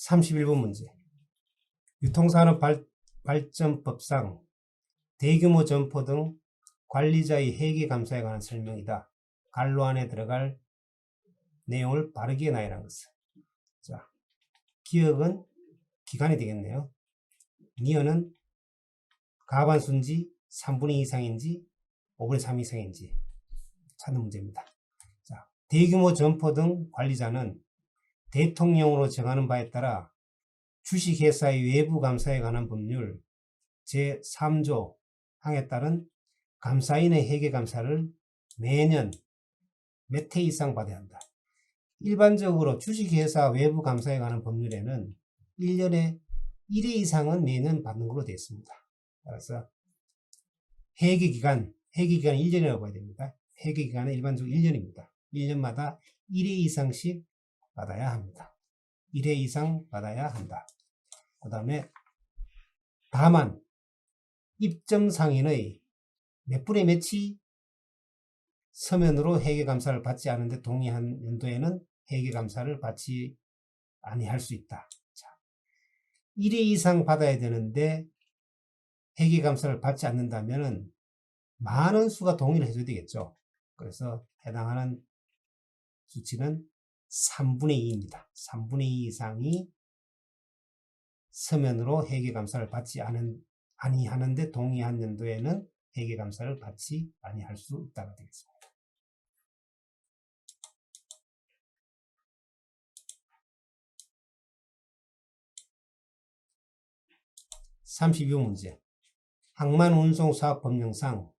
31번 문제. 유통산업 발전법상 대규모 점포 등 관리자의 회계 감사에 관한 설명이다. 갈로 안에 들어갈 내용을 바르게 나열한 것은. 자, 기억은 기간이 되겠네요. 니은은 가반수인지 3분의 2 이상인지 5분의 3 이상인지 찾는 문제입니다. 자, 대규모 점포 등 관리자는 대통령으로 정하는 바에 따라 주식회사의 외부 감사에 관한 법률 제3조 항에 따른 감사인의 회계감사를 매년 몇 회 이상 받아야 한다. 일반적으로 주식회사 외부 감사에 관한 법률에는 1년에 1회 이상은 매년 받는 걸로 되어 있습니다. 따라서 회계기간이 1년이라고 봐야 됩니다. 회계기간은 일반적으로 1년입니다. 1년마다 1회 이상씩 받아야 합니다. 1회 이상 받아야 한다. 그 다음에 다만 입점상인의 몇 분의 몇이 서면으로 회계감사를 받지 않은데 동의한 연도에는 회계감사를 받지 아니할 수 있다. 자, 1회 이상 받아야 되는데 회계감사를 받지 않는다면 많은 수가 동의를 해줘야 되겠죠. 그래서 해당하는 수치는 3분의 2입니다. 3분의 2 이상이 서면으로 회계감사를 받지 아니하는데 동의한 연도에는 회계감사를 받지 아니할 수 있다가 되겠습니다. 32번 문제. 항만운송사업법령상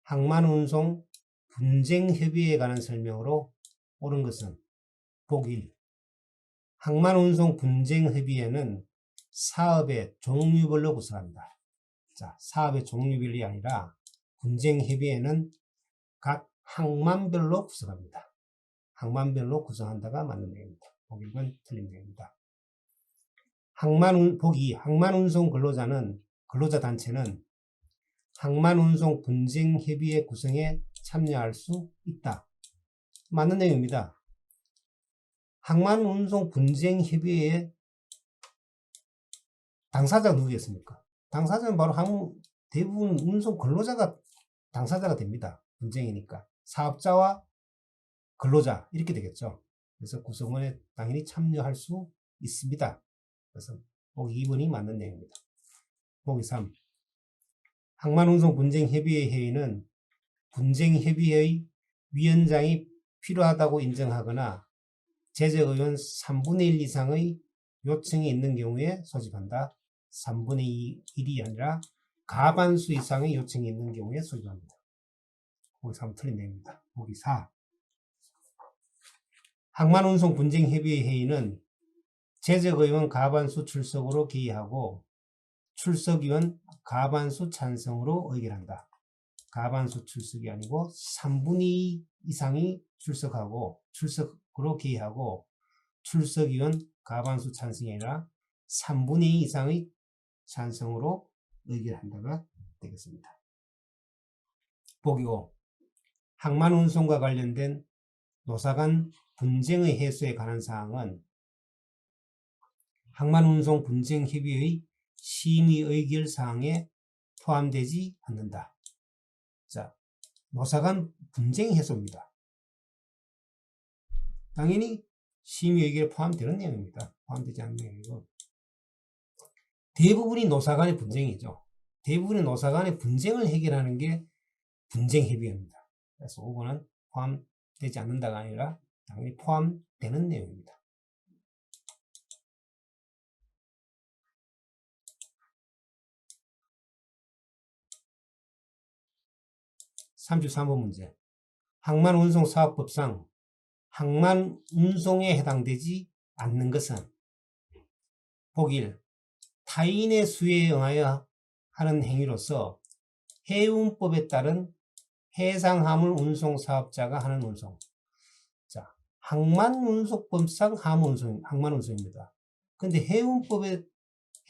항만운송 분쟁협의회에 관한 설명으로 옳은 것은 보기 1. 항만운송 분쟁협의회는 사업의 종류별로 구성합니다. 자, 사업의 종류별이 아니라 분쟁협의회는 각 항만별로 구성합니다. 항만별로 구성한다가 맞는 내용입니다. 보기 1번 틀린 내용입니다. 보기 항만운송 근로자 단체는 항만운송 분쟁협의회 구성에 참여할 수 있다. 맞는 내용입니다. 항만운송 분쟁협의회의 당사자가 누구겠습니까? 당사자는 바로 대부분 운송 근로자가 당사자가 됩니다. 분쟁이니까. 사업자와 근로자 이렇게 되겠죠. 그래서 구성원에 당연히 참여할 수 있습니다. 그래서 보기 2번이 맞는 내용입니다. 보기 3. 항만운송 분쟁협의회 회의는 분쟁협의회의 위원장이 필요하다고 인정하거나 제적의원 3분의 1 이상의 요청이 있는 경우에 소집한다. 3분의 1이 아니라 가반수 이상의 요청이 있는 경우에 소집합니다. 보기 3 틀린 내용입니다. 보기 4. 항만운송 분쟁협의회 회의는 제적의원 가반수 출석으로 개의하고 출석위원 가반수 찬성으로 의결한다. 가반수 출석이 아니고 3분의 2 이상이 출석으로 개의하고 출석위원 가반수 찬성이 아니라 3분의 2 이상의 찬성으로 의결한다가 되겠습니다. 보기 5. 항만운송과 관련된 노사간 분쟁의 해소에 관한 사항은 항만운송 분쟁협의회의 심의의결 사항에 포함되지 않는다. 자, 노사간 분쟁 해소입니다. 당연히 심의의결에 포함되는 내용입니다. 포함되지 않는 내용이고 대부분이 노사간의 분쟁이죠. 대부분의 노사간의 분쟁을 해결하는 게 분쟁협의회입니다. 그래서 5번은 포함되지 않는다가 아니라 당연히 포함되는 내용입니다. 33번 문제. 항만운송사업법상 항만운송에 해당되지 않는 것은 보기 1. 타인의 수요에 응하여 하는 행위로서 해운법에 따른 해상화물 운송사업자가 하는 운송. 자, 항만운송법상 항만운송입니다. 근데 해운법의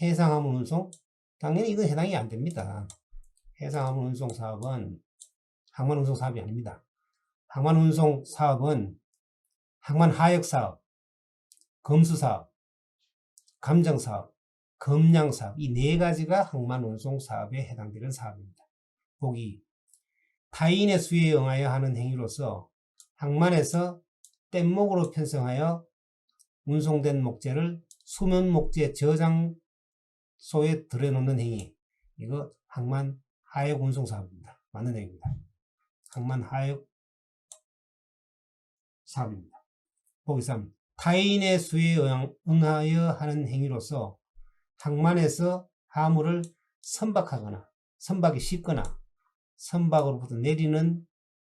해상화물 운송? 당연히 이건 해당이 안 됩니다. 해상화물 운송 사업은 항만운송 사업이 아닙니다. 항만운송 사업은 항만하역 사업, 검수 사업, 감정사업, 검량사업 이 네 가지가 항만운송사업에 해당되는 사업입니다. 보기 타인의 수요에 응하여 하는 행위로서 항만에서 뗏목으로 편성하여 운송된 목재를 수면 목재 저장소에 들여놓는 행위. 이거 항만 하역 운송 사업입니다. 맞는 행위입니다. 항만 하역 사업입니다. 보기 3. 타인의 수요에 응하여 하는 행위로서 항만에서 화물을 선박하거나 선박이 싣거나 선박으로부터 내리는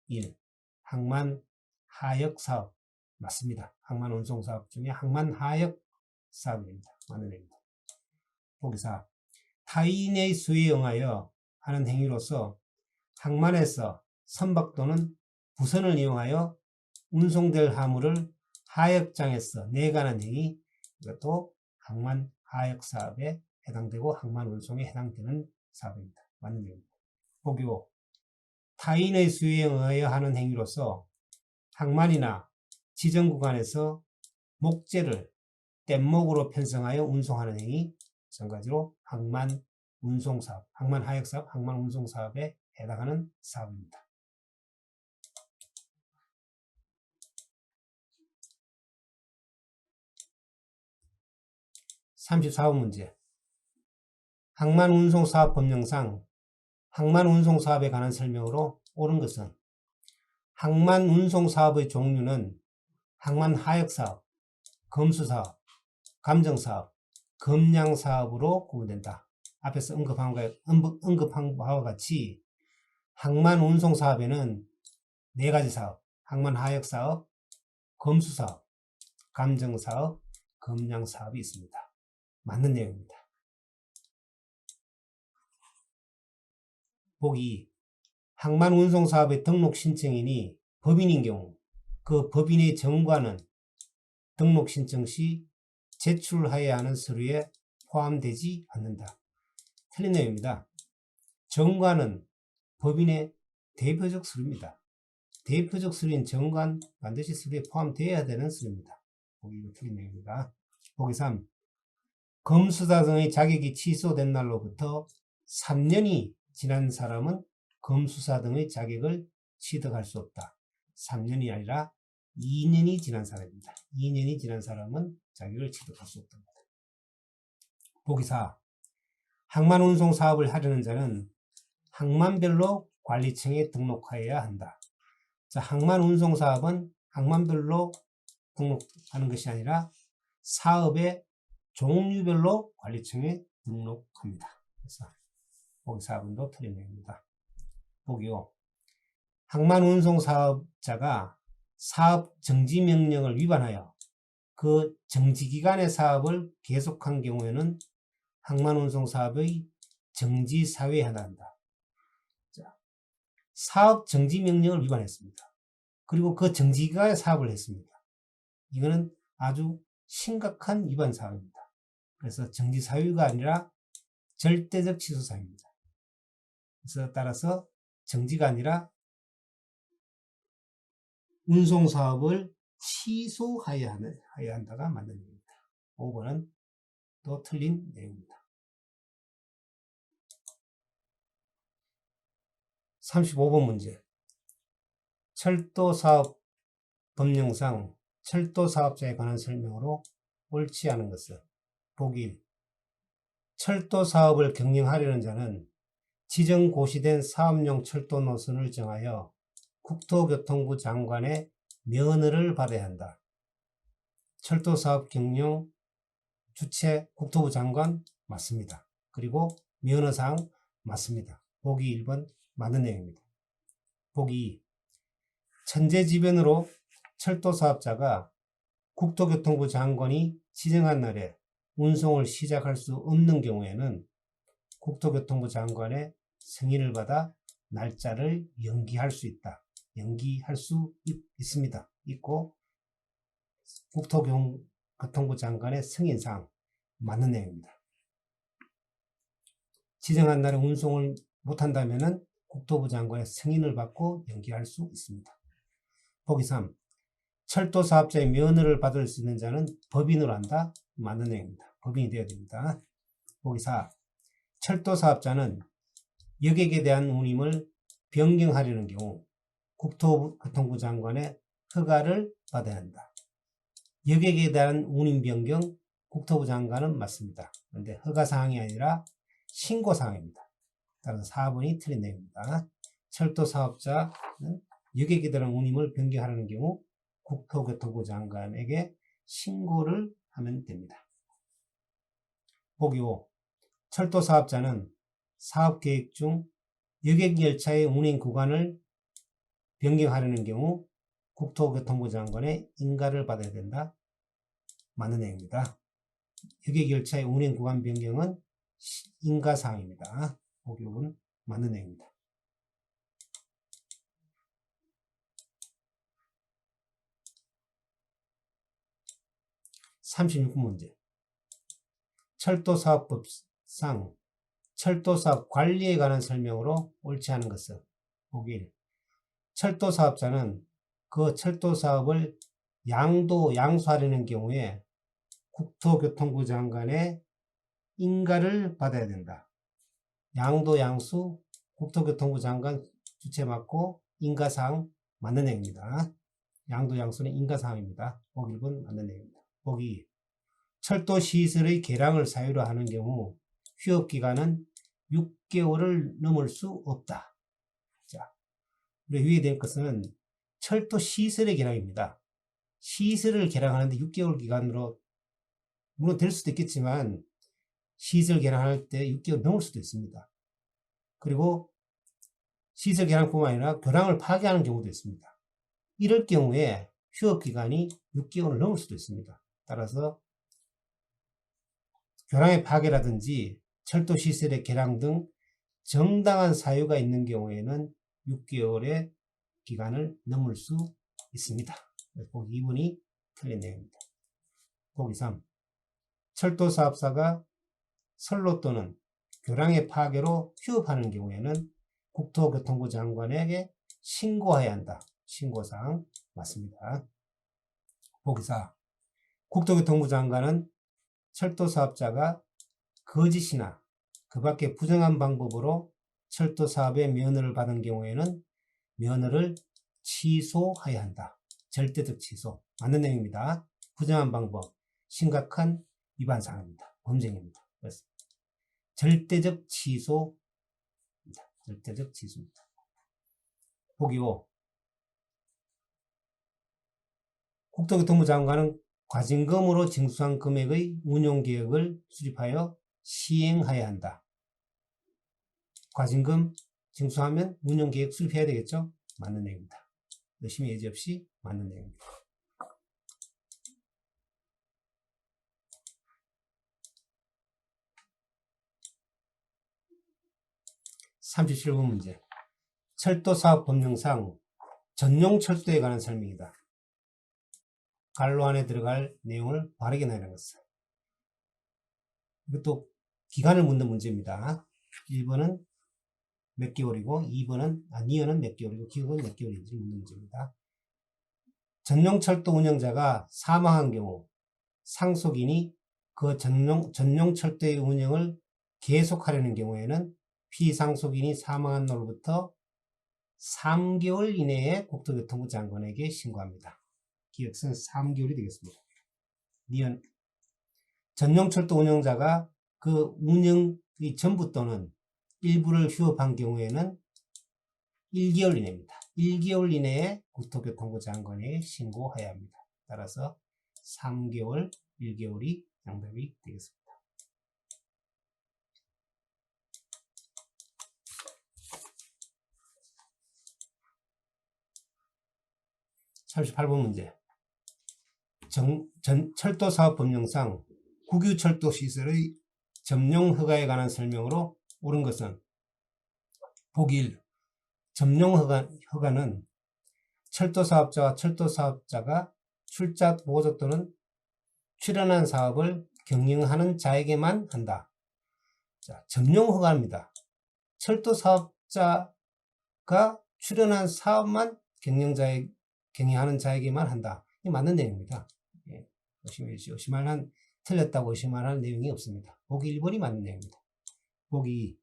일. 항만 하역 사업 맞습니다. 항만 운송 사업 중에 항만 하역 사업입니다. 맞는 행위입니다. 보기 4. 타인의 수요에 응하여 하는 행위로서 항만에서 선박 또는 부선을 이용하여 운송될 화물을 하역장에서 내가는 행위, 이것도 항만 하역 사업에 해당되고 항만 운송에 해당되는 사업입니다. 맞는 행위입니다. 보기 5. 타인의 수요에 응하여 하는 행위로서 항만이나 지정 구간에서 목재를 뗏목으로 편성하여 운송하는 행위, 마찬가지로 항만 운송사업, 항만 하역사업, 항만 운송사업에 해당하는 사업입니다. 34번 문제. 항만운송사업법령상 항만운송사업에 관한 설명으로 옳은 것은 항만운송사업의 종류는 항만하역사업, 검수사업, 감정사업, 검량사업으로 구분된다. 앞에서 언급한 바와 같이 항만운송사업에는 네 가지 사업, 항만하역사업, 검수사업, 감정사업, 검량사업이 있습니다. 맞는 내용입니다. 보기 항만운송사업의 등록 신청인이 법인인 경우 그 법인의 정관은 등록 신청 시 제출하여야 하는 서류에 포함되지 않는다. 틀린 내용입니다. 정관은 법인의 대표적 서류입니다. 대표적 서류인 정관 반드시 서류에 포함되어야 되는 서류입니다. 보기 틀린 내용입니다. 보기 3. 검수사 등의 자격이 취소된 날로부터 3년이 지난 사람은 검수사 등의 자격을 취득할 수 없다. 3년이 아니라 2년이 지난 사람입니다. 2년이 지난 사람은 자격을 취득할 수 없답니다. 보기 4. 항만운송 사업을 하려는 자는 항만별로 관리청에 등록하여야 한다. 자, 항만운송 사업은 항만별로 등록하는 것이 아니라 사업의 종류별로 관리청에 등록합니다. 그래서 보기 4번도 틀린 내용입니다. 보기 5. 항만운송 사업자가 사업 정지명령을 위반하여 그 정지기간의 사업을 계속한 경우에는 항만운송 사업의 정지 사유에 해당한다. 자, 사업 정지명령을 위반했습니다. 그리고 그 정지기간에 사업을 했습니다. 이거는 아주 심각한 위반 사항입니다. 그래서 정지 사유가 아니라 절대적 취소 사유입니다. 그래서 따라서 정지가 아니라 운송사업을 취소하여야 한다가 맞는 내용입니다. 5번은 또 틀린 내용입니다. 35번 문제. 철도사업 법령상 철도사업자에 관한 설명으로 옳지 않은 것은 보기 1. 철도사업을 경영하려는 자는 지정 고시된 사업용 철도 노선을 정하여 국토교통부 장관의 면허를 받아야 한다. 철도사업 경영 주체 국토부 장관 맞습니다. 그리고 면허사항 맞습니다. 보기 1번 맞는 내용입니다. 보기 2. 천재지변으로 철도사업자가 국토교통부 장관이 지정한 날에 운송을 시작할 수 없는 경우에는 국토교통부 장관의 승인을 받아 날짜를 연기할 수 있다. 연기할 수 있습니다. 있고 국토교통부 장관의 승인상 맞는 내용입니다. 지정한 날에 운송을 못한다면 국토부 장관의 승인을 받고 연기할 수 있습니다. 보기 3. 철도사업자의 면허를 받을 수 있는 자는 법인으로 한다. 맞는 내용입니다. 법인이 되어야 됩니다. 보기 4. 철도 사업자는 여객에 대한 운임을 변경하려는 경우 국토교통부 장관의 허가를 받아야 한다. 여객에 대한 운임 변경 국토부 장관은 맞습니다. 그런데 허가사항이 아니라 신고사항입니다. 따라서 4번이 틀린 내용입니다. 철도 사업자는 여객에 대한 운임을 변경하려는 경우 국토교통부 장관에게 신고를 하면 됩니다. 보기 5. 철도 사업자는 사업계획 중 여객열차의 운행 구간을 변경하려는 경우 국토교통부 장관의 인가를 받아야 된다. 맞는 내용입니다. 여객열차의 운행 구간 변경은 인가사항입니다. 보기 5는 맞는 내용입니다. 36번 문제. 철도사업법상 철도사업 관리에 관한 설명으로 옳지 않은 것은 보기 1. 철도사업자는 그 철도사업을 양수하려는 경우에 국토교통부 장관의 인가를 받아야 된다. 양수, 국토교통부 장관 주체 맡고 인가사항 맞는 내용입니다. 양수는 인가사항입니다. 보기 1번 맞는 내용입니다. 보기 2. 철도 시설의 개량을 사유로 하는 경우 휴업기간은 6개월을 넘을 수 없다. 자, 우리 위에 될 것은 철도 시설의 개량입니다. 시설을 개량하는데 6개월 기간으로 물론 될 수도 있겠지만 시설 개량할 때 6개월 넘을 수도 있습니다. 그리고 시설 개량뿐만 아니라 교량을 파괴하는 경우도 있습니다. 이럴 경우에 휴업기간이 6개월을 넘을 수도 있습니다. 따라서 교량의 파괴라든지 철도 시설의 개량 등 정당한 사유가 있는 경우에는 6개월의 기간을 넘을 수 있습니다. 보기 2번이 틀린 내용입니다. 보기 3. 철도 사업사가 선로 또는 교량의 파괴로 휴업하는 경우에는 국토교통부 장관에게 신고해야 한다. 신고사항 맞습니다. 보기 4. 국토교통부 장관은 철도 사업자가 거짓이나 그 밖에 부정한 방법으로 철도 사업의 면허를 받은 경우에는 면허를 취소해야 한다. 절대적 취소. 맞는 내용입니다. 부정한 방법, 심각한 위반 사항입니다. 범죄입니다. 그래서 절대적 취소입니다. 절대적 취소입니다. 보기 5. 국토교통부 장관은 과징금으로 징수한 금액의 운용계획을 수립하여 시행해야 한다. 과징금 징수하면 운용계획 수립해야 되겠죠? 맞는 내용입니다. 의심의 여지 없이 맞는 내용입니다. 37번 문제. 철도사업법령상 전용철도에 관한 설명이다. 갈로 안에 들어갈 내용을 바르게 나열하겠어. 이것도 기간을 묻는 문제입니다. 1번은 몇 개월이고 니은은 몇 개월이고 기간은 몇 개월인지 묻는 문제입니다. 전용철도 운영자가 사망한 경우 상속인이 그 전용철도의 운영을 계속하려는 경우에는 피상속인이 사망한 날로부터 3개월 이내에 국토교통부 장관에게 신고합니다. 기획서는 3개월이 되겠습니다. 니은 전용철도 운영자가 그 운영의 전부 또는 일부를 휴업한 경우에는 1개월 이내입니다. 1개월 이내에 국토교통부 장관에게 신고해야 합니다. 따라서 3개월, 1개월이 정답이 되겠습니다. 38번 문제. 철도사업법령상 국유철도시설의 점용허가에 관한 설명으로 옳은 것은 보기 1. 점용허가는 철도사업자와 철도사업자가 출자, 보조 또는 출연한 사업을 경영하는 자에게만 한다. 자, 점용허가입니다. 철도사업자가 출연한 사업만 경영하는 자에게만 한다. 이 맞는 내용입니다. 예, 의심할 틀렸다고 의심할 내용이 없습니다. 보기 1번이 맞는 내용입니다. 보기 2.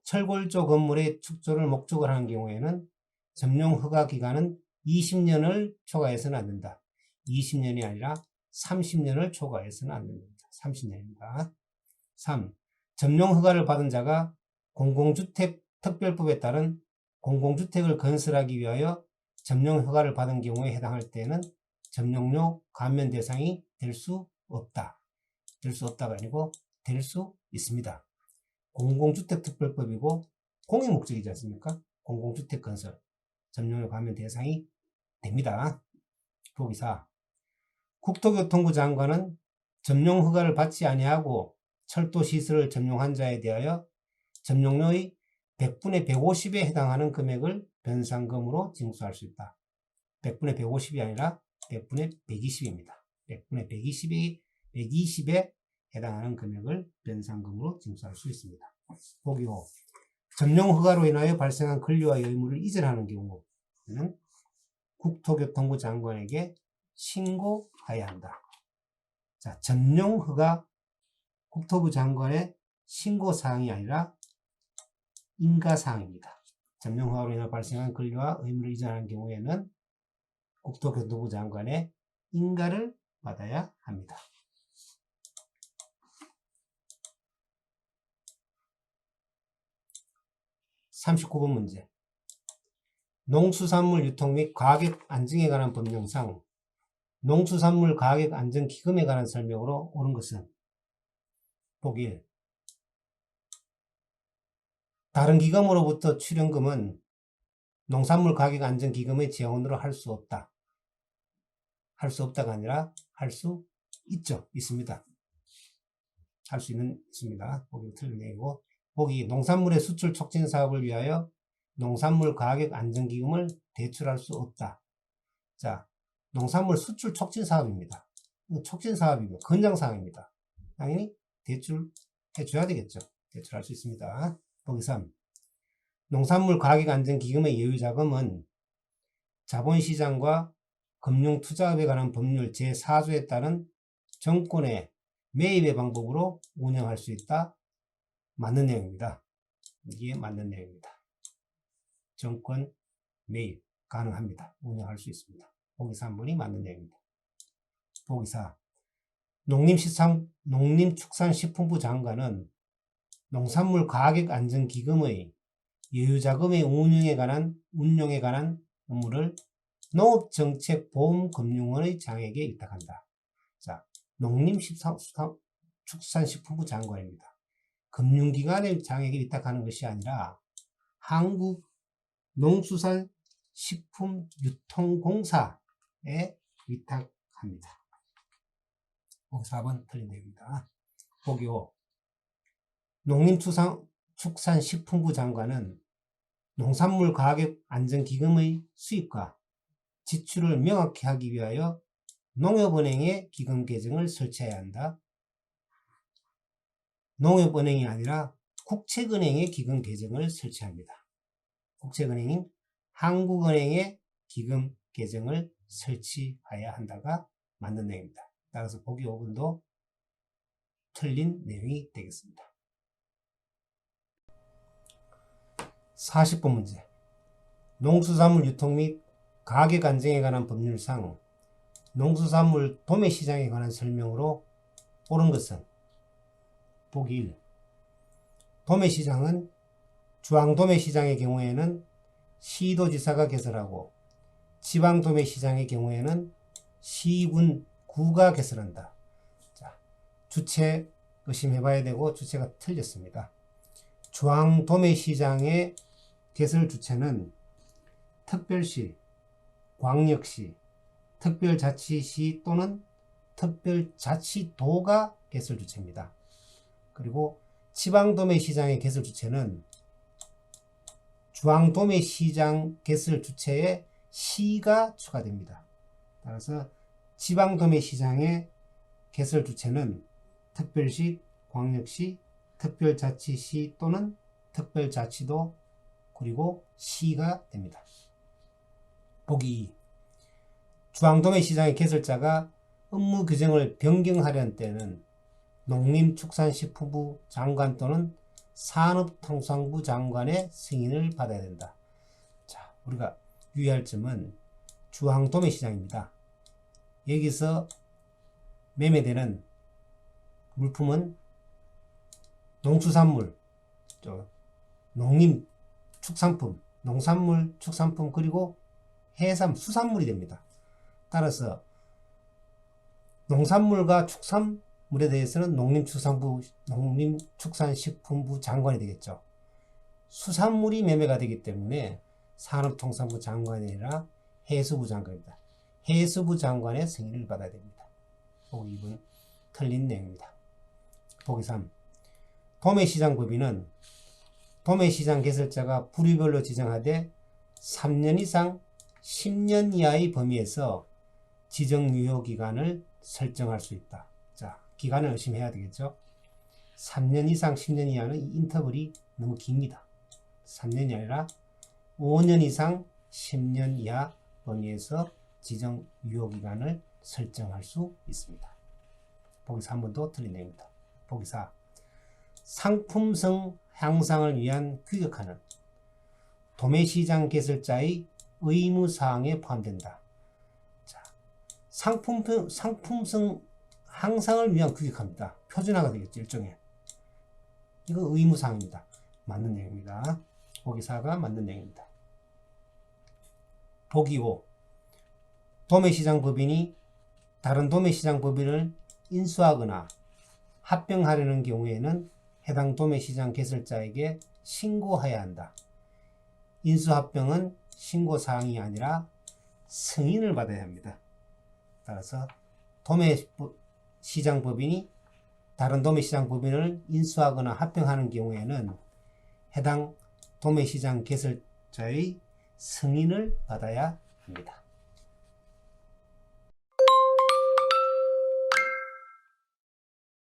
철골조 건물의 축조를 목적으로 하는 경우에는 점용 허가 기간은 20년을 초과해서는 안 된다. 20년이 아니라 30년을 초과해서는 안 된다. 30년입니다. 3. 점용 허가를 받은 자가 공공주택 특별법에 따른 공공주택을 건설하기 위하여 점용 허가를 받은 경우에 해당할 때는 점용료 감면 대상이 될 수 없다. 될 수 없다가 아니고 될 수 있습니다. 공공주택 특별법이고 공익 목적이지 않습니까? 공공주택 건설 점용료 감면 대상이 됩니다. 보기 4. 국토교통부 장관은 점용 허가를 받지 아니하고 철도시설을 점용한 자에 대하여 점용료의 100분의 150에 해당하는 금액을 변상금으로 징수할 수 있다. 100분의 150이 아니라 100분의 120입니다. 100분의 120에 해당하는 금액을 변상금으로 징수할 수 있습니다. 보기 5. 점용 허가로 인하여 발생한 권리와 의무를 이전하는 경우는 국토교통부 장관에게 신고해야 한다. 자, 점용 허가 국토부 장관의 신고사항이 아니라 인가사항입니다. 점용 허가로 인하여 발생한 권리와 의무를 이전하는 경우에는 국토교통부 장관의 인가를 받아야 합니다. 39번 문제. 농수산물 유통 및 가격 안정에 관한 법령상 농수산물 가격 안정 기금에 관한 설명으로 옳은 것은 보기 1. 다른 기금으로부터 출연금은 농산물 가격 안정 기금의 재원으로 할 수 없다. 할 수 없다가 아니라 할 수 있죠. 있습니다. 할 수 있습니다. 보기 틀린 내용이고. 보기 농산물의 수출 촉진 사업을 위하여 농산물 가격 안정 기금을 대출할 수 없다. 자, 농산물 수출 촉진 사업입니다. 촉진 사업이고 건장 사항입니다. 당연히 대출해 줘야 되겠죠. 대출할 수 있습니다. 보기 3. 농산물 가격 안정 기금의 예외 자금은 자본시장과 금융투자업에 관한 법률 제4조에 따른 정권의 매입의 방법으로 운영할 수 있다. 맞는 내용입니다. 이게 맞는 내용입니다. 정권 매입 가능합니다. 운영할 수 있습니다. 보기 3번이 맞는 내용입니다. 보기 4. 농림축산식품부 장관은 농산물 가격 안정 기금의 예유자금의 운용에 관한 업무를 농업정책보험금융원의 장에게 위탁한다. 자, 농림축산식품부 장관입니다. 금융기관의 장에게 위탁하는 것이 아니라 한국농수산식품유통공사에 위탁합니다. 보기 4번 틀린 내용입니다. 보기 5. 농림축산식품부 장관은 농산물 가격 안정기금의 수입과 지출을 명확히 하기 위하여 농협은행의 기금 계정을 설치해야 한다. 농협은행이 아니라 국책은행의 기금 계정을 설치합니다. 국책은행인 한국은행의 기금 계정을 설치해야 한다가 맞는 내용입니다. 따라서 보기 5번도 틀린 내용이 되겠습니다. 40번 문제. 농수산물 유통 및 가격 안정에 관한 법률상 농수산물 도매시장에 관한 설명으로 옳은 것은 보기 1. 도매시장은 중앙도매시장의 경우에는 시도지사가 개설하고 지방도매시장의 경우에는 시군구가 개설한다. 자, 주체 의심해봐야 되고 주체가 틀렸습니다. 중앙도매시장의 개설 주체는 특별시, 광역시, 특별자치시 또는 특별자치도가 개설 주체입니다. 그리고 지방도매시장의 개설 주체는 중앙도매시장 개설 주체에 시가 추가됩니다. 따라서 지방도매시장의 개설 주체는 특별시, 광역시, 특별자치시 또는 특별자치도 그리고 시가 됩니다. 보기 2. 중앙도매시장의 개설자가 업무 규정을 변경하려는 때는 농림축산식품부 장관 또는 산업통상부 장관의 승인을 받아야 된다. 자, 우리가 유의할 점은 주황도매시장입니다. 여기서 매매되는 물품은 농수산물, 농림축산품, 농산물, 축산품, 그리고 해산, 수산물이 됩니다. 따라서 농산물과 축산물에 대해서는 농림축산식품부 장관이 되겠죠. 수산물이 매매가 되기 때문에 산업통상부 장관이 아니라 해수부 장관입니다. 해수부 장관의 승인을 받아야 됩니다. 보기 2번 틀린 내용입니다. 보기 3. 도매시장법인은 도매시장 개설자가 부류별로 지정하되 3년 이상 10년 이하의 범위에서 지정 유효기간을 설정할 수 있다. 자, 기간을 의심해야 되겠죠. 3년 이상 10년 이하는 이 인터벌이 너무 깁니다. 3년이 아니라 5년 이상 10년 이하 범위에서 지정 유효기간을 설정할 수 있습니다. 보기 3번도 틀린 내용입니다. 보기 4. 상품성 향상을 위한 규격화는 도매시장 개설자의 의무사항에 포함된다. 자, 상품성 향상을 위한 규격화입니다. 표준화가 되겠죠, 일종의. 이거 의무사항입니다. 맞는 내용입니다. 보기 4가 맞는 내용입니다. 보기 5. 도매시장법인이 다른 도매시장법인을 인수하거나 합병하려는 경우에는 해당 도매시장 개설자에게 신고해야 한다. 인수합병은 신고사항이 아니라 승인을 받아야 합니다. 따라서 도매시장법인이 다른 도매시장법인을 인수하거나 합병하는 경우에는 해당 도매시장 개설자의 승인을 받아야 합니다.